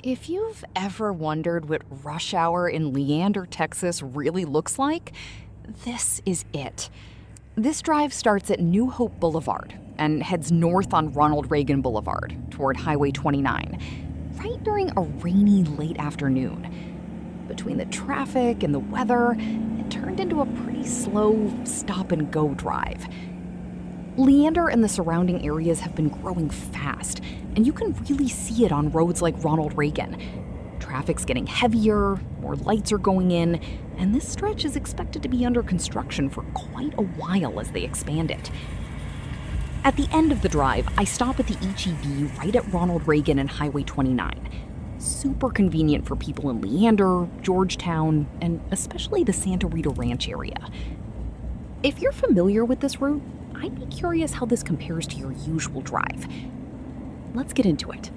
If you've ever wondered what rush hour in Leander, Texas really looks like, this is it. This drive starts at New Hope Boulevard and heads north on Ronald Reagan Blvd toward Highway 29, right during a rainy late afternoon. Between the traffic and the weather, it turned into a pretty slow stop-and-go drive. Leander and the surrounding areas have been growing fast, and you can really see it on roads like Ronald Reagan. Traffic's getting heavier, more lights are going in, and this stretch is expected to be under construction for quite a while as they expand it. At the end of the drive, I stop at the H-E-B right at Ronald Reagan and Highway 29. Super convenient for people in Leander, Georgetown, and especially the Santa Rita Ranch area. If you're familiar with this route, I'd be curious how this compares to your usual drive. Let's get into it.